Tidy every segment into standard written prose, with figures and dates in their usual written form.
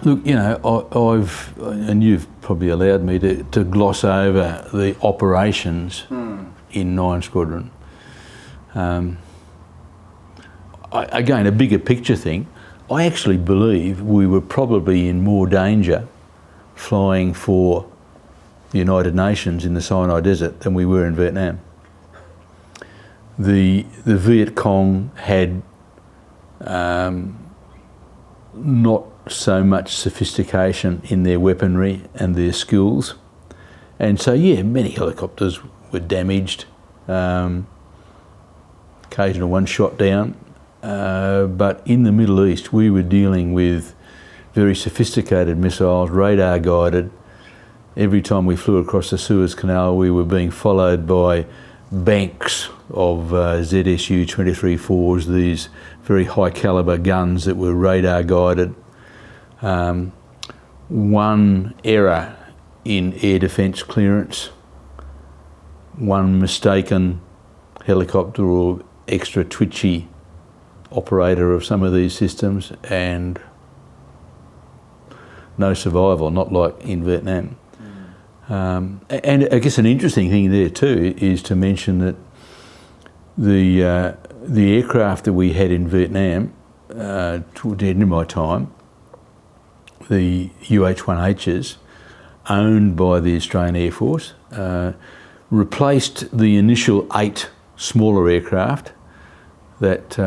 Look, you know, I've, and you've probably allowed me to gloss over the operations in 9 Squadron. Again, a bigger picture thing, I actually believe we were probably in more danger flying for the United Nations in the Sinai Desert than we were in Vietnam. The Viet Cong had not so much sophistication in their weaponry and their skills, and so yeah, many helicopters were damaged, occasional one shot down, but in the Middle East we were dealing with very sophisticated missiles, radar guided. Every time we flew across the Suez Canal we were being followed by banks of ZSU-23-4s, these very high calibre guns that were radar guided. One error in air defence clearance, one mistaken helicopter or extra twitchy operator of some of these systems, and no survival, not like in Vietnam. And I guess an interesting thing there too is to mention that the aircraft that we had in Vietnam toward the end of my time, the UH-1Hs, owned by the Australian Air Force, replaced the initial 8 smaller aircraft that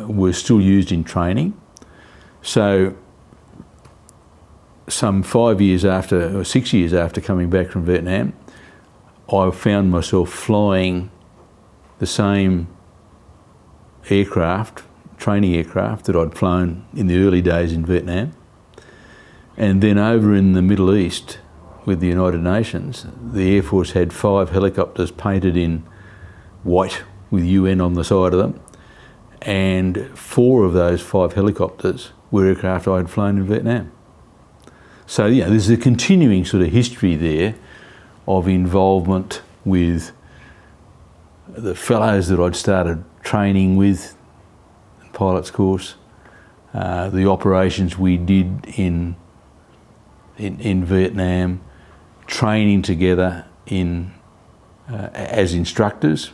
were still used in training. So some 5 years after, or 6 years after coming back from Vietnam, I found myself flying the same aircraft, training aircraft that I'd flown in the early days in Vietnam. And then over in the Middle East with the United Nations, the Air Force had 5 helicopters painted in white with UN on the side of them, and 4 of those 5 helicopters were aircraft I had flown in Vietnam. So yeah, there's a continuing sort of history there of involvement with the fellows that I'd started training with, pilots course, the operations we did in Vietnam, training together as instructors.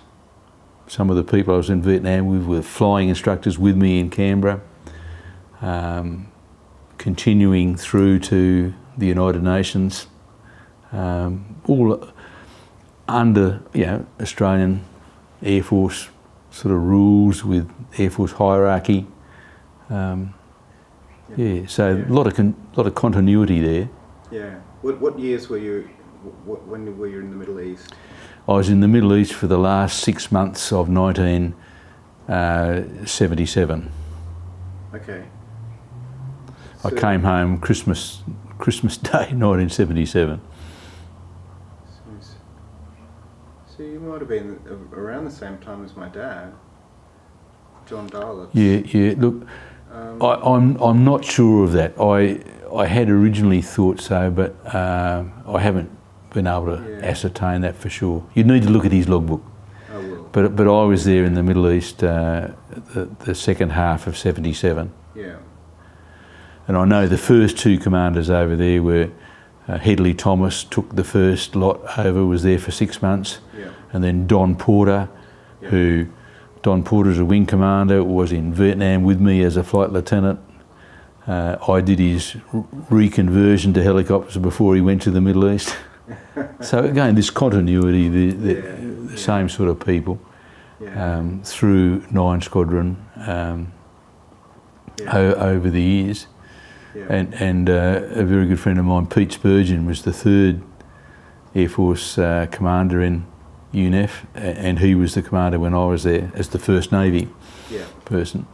Some of the people I was in Vietnam with were flying instructors with me in Canberra, continuing through to the United Nations, all under, you know, Australian Air Force sort of rules with Air Force hierarchy. Yeah, so a lot of continuity there. Yeah. What years were you? When were you in the Middle East? I was in the Middle East for the last 6 months of 1977. Okay. I came home Christmas Day, 1977. So you might have been around the same time as my dad, John Darlitz. Yeah. Look, I'm not sure of that. I had originally thought so, but I haven't been able to ascertain that for sure. You'd need to look at his logbook. I will. But I was there in the Middle East the second half of 77. Yeah. And I know the first 2 commanders over there were Headley Thomas took the first lot over, was there for 6 months, and then Don Porter, Don Porter's a wing commander, was in Vietnam with me as a flight lieutenant. I did his reconversion to helicopters before he went to the Middle East. So again, this continuity, the same sort of people through 9 Squadron over the years. And a very good friend of mine, Pete Spurgeon, was the 3rd Air Force commander in UNEF, and he was the commander when I was there as the First Navy person.